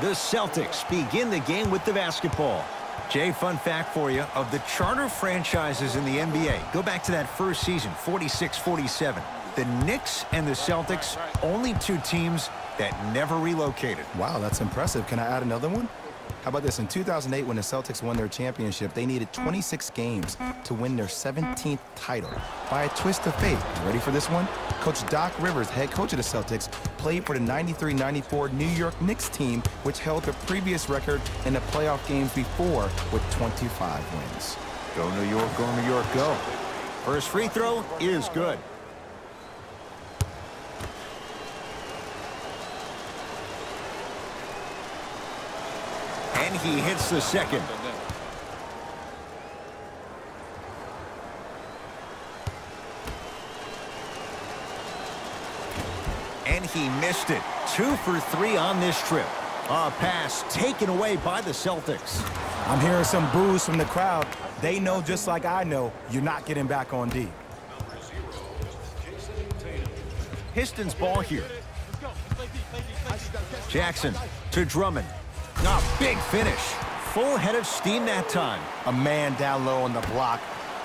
The Celtics begin the game with the basketball. Jay, fun fact for you, of the charter franchises in the NBA, go back to that first season, 46-47. The Knicks and the Celtics, only two teams that never relocated. Wow, that's impressive. Can I add another one? How about this? In 2008, when the Celtics won their championship, they needed 26 games to win their 17th title. By a twist of fate, you ready for this one? Coach Doc Rivers, head coach of the Celtics, played for the 93-94 New York Knicks team, which held the previous record in the playoff games before with 25 wins. Go New York, go New York, go. First free throw is good. And he hits the second. And he missed it. 2 for 3 on this trip. A pass taken away by the Celtics. I'm hearing some boos from the crowd. They know, just like I know, you're not getting back on D. Pistons ball here. Jackson to Drummond. A big finish. Full head of steam that time. A man down low on the block.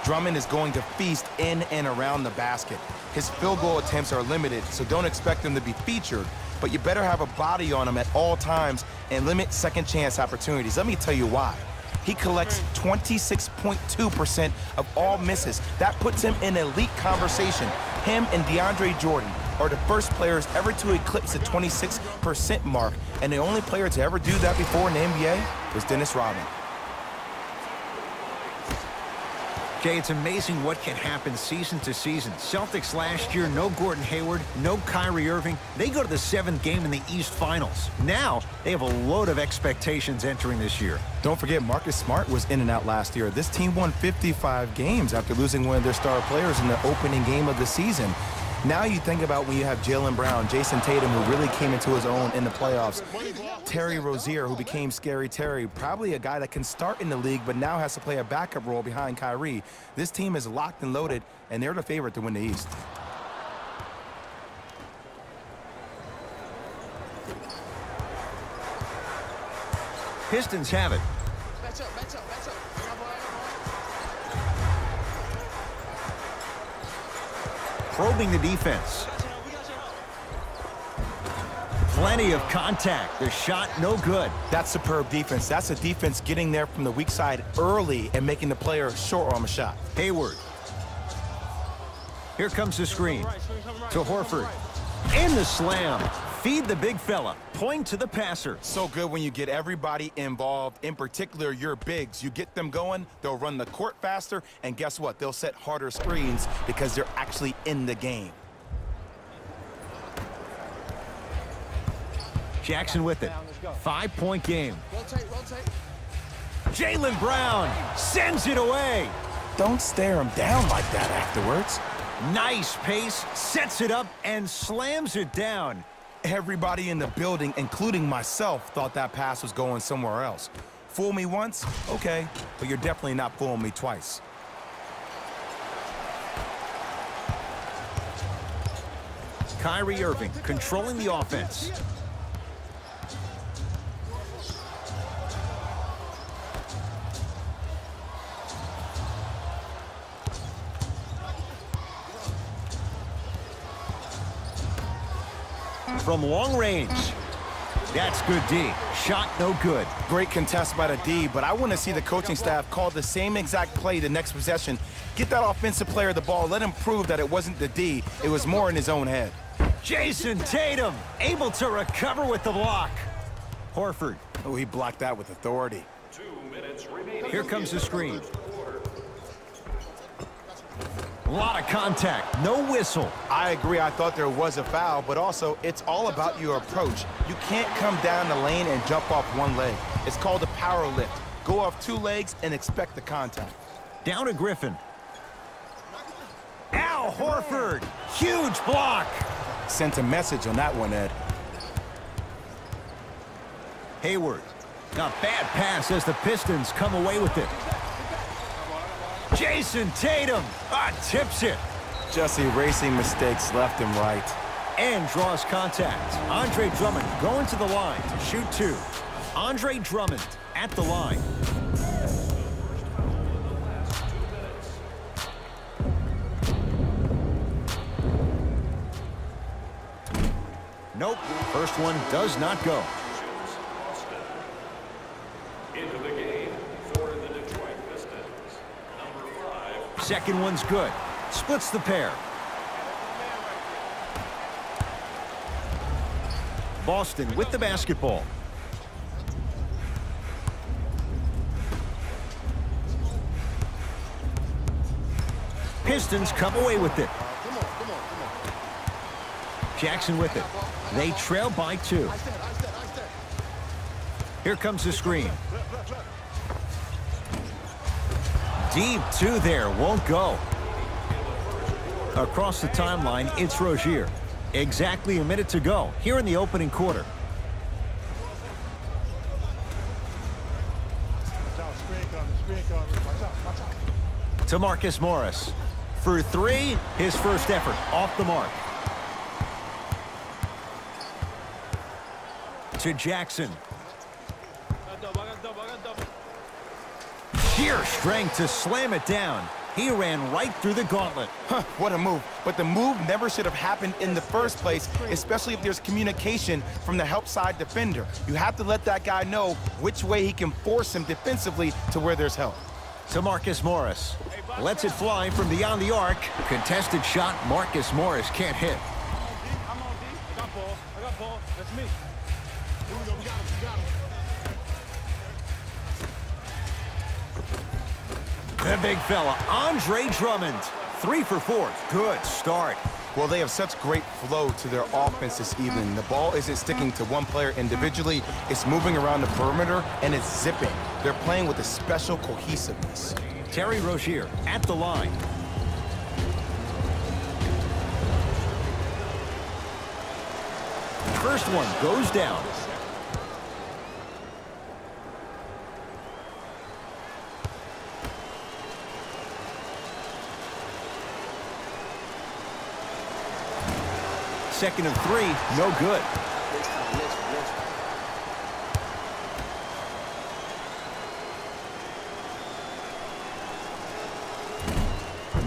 Drummond is going to feast in and around the basket. His field goal attempts are limited, so don't expect him to be featured, but you better have a body on him at all times and limit second chance opportunities. Let me tell you why. He collects 26.2% of all misses. That puts him in elite conversation. Him and DeAndre Jordan are the first players ever to eclipse the 26% mark, and the only player to ever do that before in the NBA was Dennis Rodman. Jay, it's amazing what can happen season to season. Celtics last year, no Gordon Hayward, no Kyrie Irving. They go to the 7th game in the East Finals. Now, they have a load of expectations entering this year. Don't forget, Marcus Smart was in and out last year. This team won 55 games after losing one of their star players in the opening game of the season. Now you think about when you have Jaylen Brown, Jason Tatum, who really came into his own in the playoffs, Terry Rozier, who became Scary Terry, probably a guy that can start in the league but now has to play a backup role behind Kyrie. This team is locked and loaded, and they're the favorite to win the East. Pistons have it. Probing the defense. Plenty of contact. The shot no good. That's superb defense. That's a defense getting there from the weak side early and making the player short arm a shot. Hayward. Here comes the screen. To Horford. In the slam. Feed the big fella. Point to the passer. So good when you get everybody involved, in particular your bigs. You get them going, they'll run the court faster, and guess what? They'll set harder screens because they're actually in the game. Jackson with it. 5-point game. Jaylen Brown sends it away. Don't stare him down like that afterwards. Nice pace, sets it up, and slams it down. Everybody in the building, including myself, thought that pass was going somewhere else. Fool me once? Okay, but you're definitely not fooling me twice. Kyrie Irving controlling the offense. From long range. That's good D. Shot no good. Great contest by the D, but I want to see the coaching staff call the same exact play the next possession. Get that offensive player the ball. Let him prove that it wasn't the D. It was more in his own head. Jason Tatum able to recover with the block. Horford. Oh, he blocked that with authority. 2 minutes remaining. Here comes the screen. A lot of contact, no whistle. I agree, I thought there was a foul, but also it's all about your approach. You can't come down the lane and jump off one leg. It's called a power lift. Go off 2 legs and expect the contact. Down to Griffin. Al Horford, huge block. Sent a message on that one, Ed. Hayward. A bad pass as the Pistons come away with it. Jason Tatum tips it. Just erasing mistakes left and right. and draws contact. Andre Drummond going to the line to shoot 2. Andre Drummond at the line. Nope, first one does not go. Into the game for the Detroit Pistons. Number 5. Second one's good. Splits the pair. Boston with the basketball. Pistons come away with it. Jackson with it. They trail by 2. Here comes the screen. Deep 2 there, won't go. Across the timeline, it's Rozier. Exactly a minute to go here in the opening quarter. To Marcus Morris. For 3, his first effort off the mark. To Jackson. Sheer strength to slam it down. He ran right through the gauntlet. What a move. But the move never should have happened in the first place, especially if there's communication from the help side defender. You have to let that guy know which way he can force him defensively to where there's help. To Marcus Morris. Lets it fly from beyond the arc. Contested shot, Marcus Morris can't hit. I'm on D. I got ball. I got ball. That's me. Here we go. We got him. We got him. The big fella, Andre Drummond. 3 for 4. Good start. Well, they have such great flow to their offense this evening. The ball isn't sticking to one player individually. It's moving around the perimeter, and it's zipping. They're playing with a special cohesiveness. Terry Rozier at the line. First one goes down. Second and 3, no good.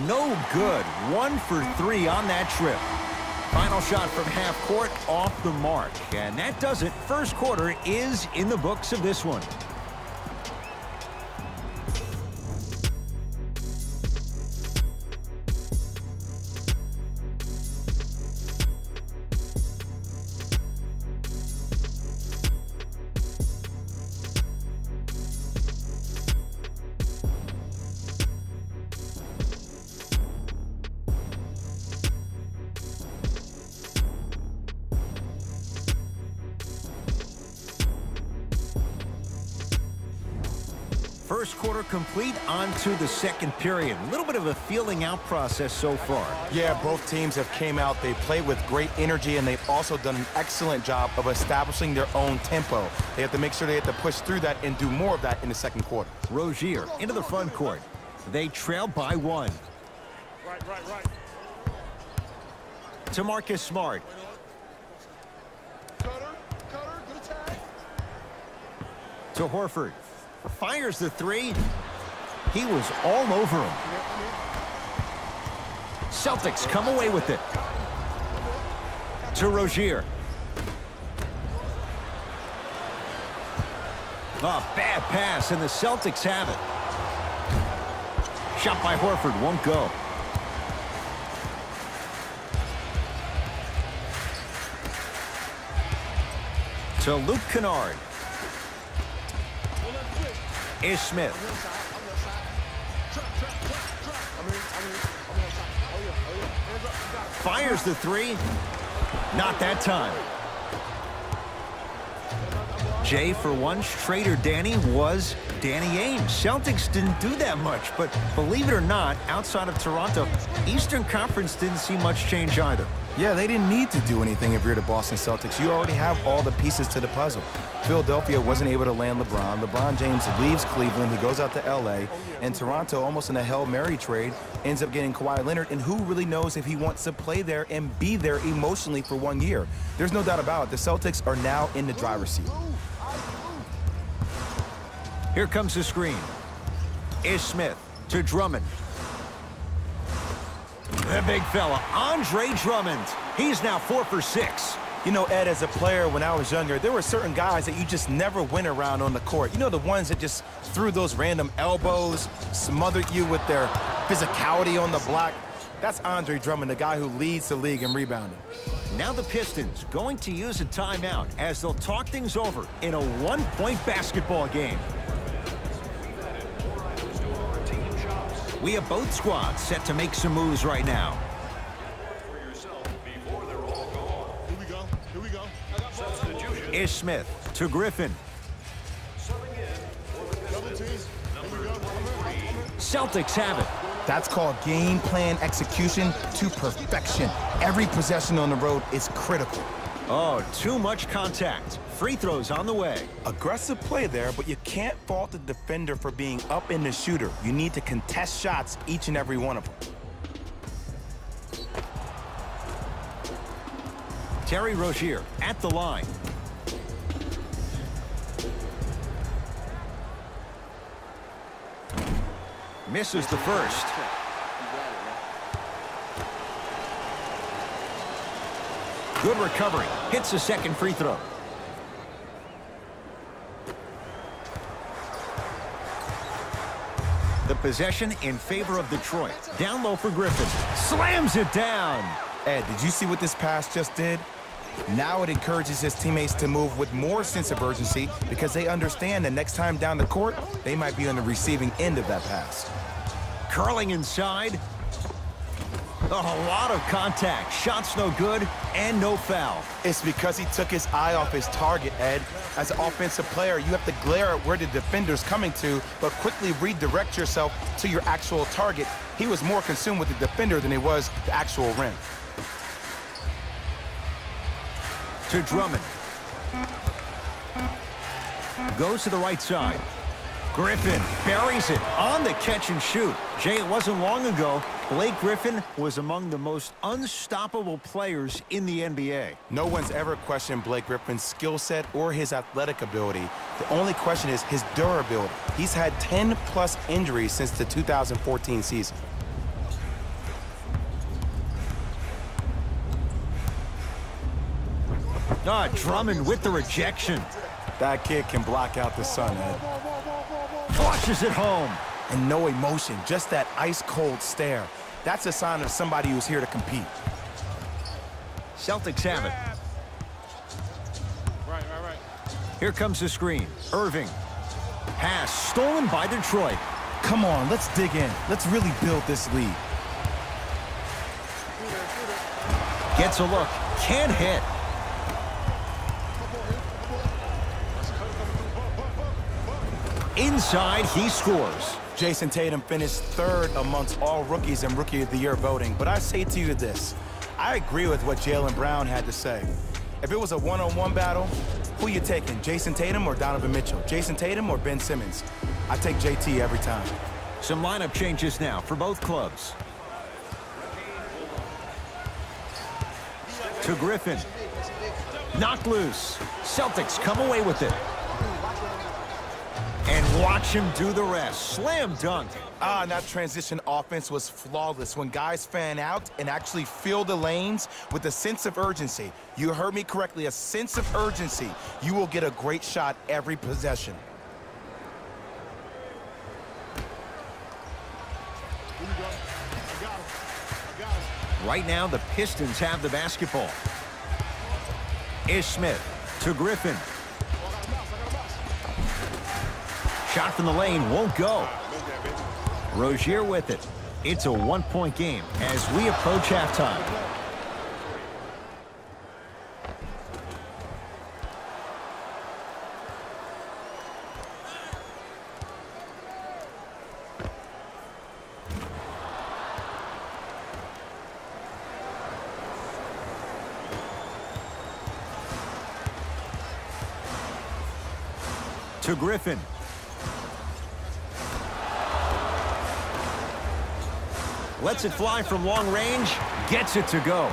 No good. 1 for 3 on that trip. Final shot from half court, off the mark. And that does it. First quarter is in the books of this one. First quarter complete, on to the second period. A little bit of a feeling out process so far. Yeah, both teams have came out. They played with great energy, and they've also done an excellent job of establishing their own tempo. They have to make sure they have to push through that and do more of that in the second quarter. Rozier into the front court. They trail by 1. Right. To Marcus Smart. Cutter, good attack. To Horford. Fires the 3. He was all over him. Celtics come away with it. To Rozier. A bad pass, and the Celtics have it. Shot by Horford won't go. To Luke Kennard. Is Smith. Fires the 3. Not that time. Jay, for once, Trader Danny was Danny Ainge. Celtics didn't do that much, but believe it or not, outside of Toronto, Eastern Conference didn't see much change either. Yeah, they didn't need to do anything if you're the Boston Celtics. You already have all the pieces to the puzzle. Philadelphia wasn't able to land LeBron. LeBron James leaves Cleveland. He goes out to L.A. And Toronto, almost in a Hail Mary trade, ends up getting Kawhi Leonard. And who really knows if he wants to play there and be there emotionally for 1 year? There's no doubt about it. The Celtics are now in the driver's seat. Here comes the screen. Ish Smith to Drummond. The big fella, Andre Drummond. He's now 4 for 6. You know, Ed, as a player, when I was younger, there were certain guys that you just never went around on the court. You know, the ones that just threw those random elbows, smothered you with their physicality on the block. That's Andre Drummond, the guy who leads the league in rebounding. Now the Pistons going to use a timeout as they'll talk things over in a one-point basketball game. We have both squads set to make some moves right now. Ish Smith to Griffin. Celtics have it. That's called game plan execution to perfection. Every possession on the road is critical. Oh, too much contact. Free throws on the way. Aggressive play there, but you can't fault the defender for being up in the shooter. You need to contest shots, each and every one of them. Terry Rozier at the line. Misses the first. Good recovery. Hits the second free throw. The possession in favor of Detroit. Down low for Griffin. Slams it down. Ed, did you see what this pass just did? Now it encourages his teammates to move with more sense of urgency because they understand that next time down the court, they might be on the receiving end of that pass. Curling inside. A lot of contact. Shots no good and no foul. It's because he took his eye off his target, Ed. As an offensive player, you have to glare at where the defender's coming to, but quickly redirect yourself to your actual target. He was more consumed with the defender than he was the actual rim. To Drummond. Goes to the right side. Griffin buries it on the catch and shoot. Jay, it wasn't long ago, Blake Griffin was among the most unstoppable players in the NBA. No one's ever questioned Blake Griffin's skill set or his athletic ability. The only question is his durability. He's had 10+ injuries since the 2014 season. Drummond with the rejection. That kid can block out the sun, Ed. Flushes it home. And no emotion, just that ice-cold stare. That's a sign of somebody who's here to compete. Celtics have it. Right. Here comes the screen. Irving. Pass stolen by Detroit. Come on, let's dig in. Let's really build this lead. Gets a look. Can't hit. Inside, he scores. Jason Tatum finished 3rd amongst all rookies in Rookie of the Year voting. But I say to you this, I agree with what Jaylen Brown had to say. If it was a one-on-one battle, who you taking, Jason Tatum or Donovan Mitchell? Jason Tatum or Ben Simmons? I take JT every time. Some lineup changes now for both clubs. To Griffin. Knocked loose. Celtics come away with it. And watch him do the rest. Slam dunk. And that transition offense was flawless when guys fan out and actually fill the lanes with a sense of urgency. You heard me correctly, a sense of urgency. You will get a great shot every possession. Right now, the Pistons have the basketball. Ish Smith to Griffin. Shot from the lane won't go. Rozier with it. It's a one-point game as we approach halftime. to Griffin. Lets it fly from long range. Gets it to go.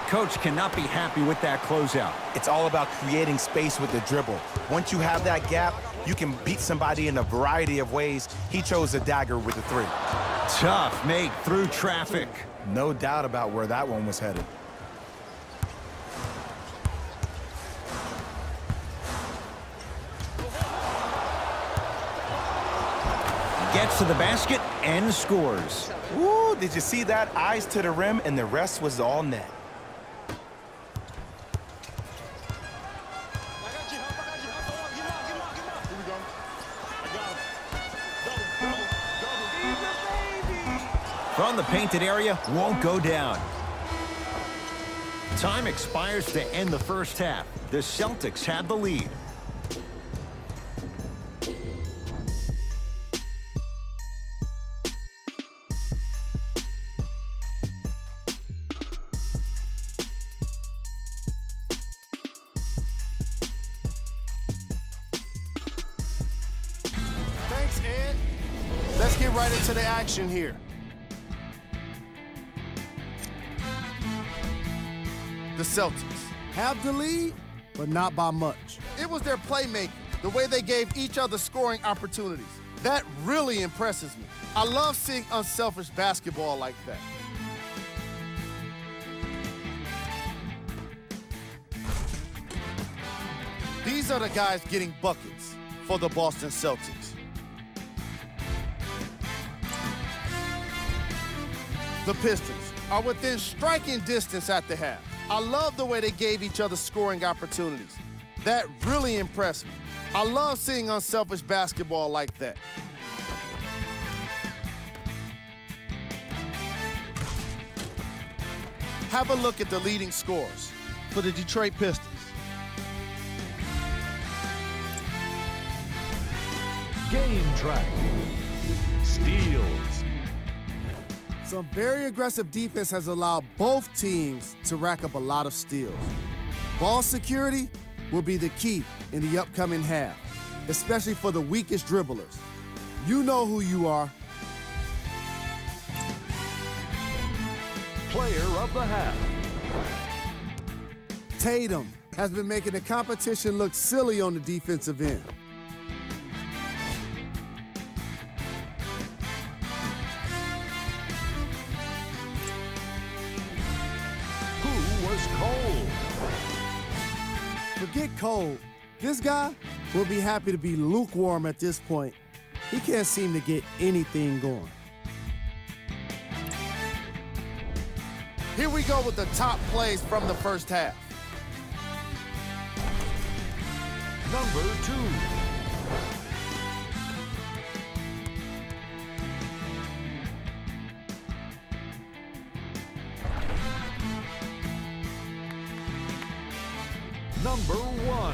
Coach cannot be happy with that closeout. It's all about creating space with the dribble. Once you have that gap, you can beat somebody in a variety of ways. He chose a dagger with the three. Tough make through traffic. No doubt about where that one was headed. Gets to the basket and scores. Woo, did you see that? Eyes to the rim, and the rest was all net. From the painted area, won't go down. Time expires to end the first half. The Celtics have the lead. Thanks, Ed. Let's get right into the action here. The Celtics have the lead, but not by much. It was their playmaking, the way they gave each other scoring opportunities. That really impresses me. I love seeing unselfish basketball like that. These are the guys getting buckets for the Boston Celtics. The Pistons are within striking distance at the half. I love the way they gave each other scoring opportunities. That really impressed me. I love seeing unselfish basketball like that. Have a look at the leading scores for the Detroit Pistons. Game track. Steals. Some very aggressive defense has allowed both teams to rack up a lot of steals. Ball security will be the key in the upcoming half, especially for the weakest dribblers. You know who you are. Player of the half. Tatum has been making the competition look silly on the defensive end. Cold. Forget cold. This guy will be happy to be lukewarm at this point. He can't seem to get anything going. Here we go with the top plays from the first half. Number 2. Number 1.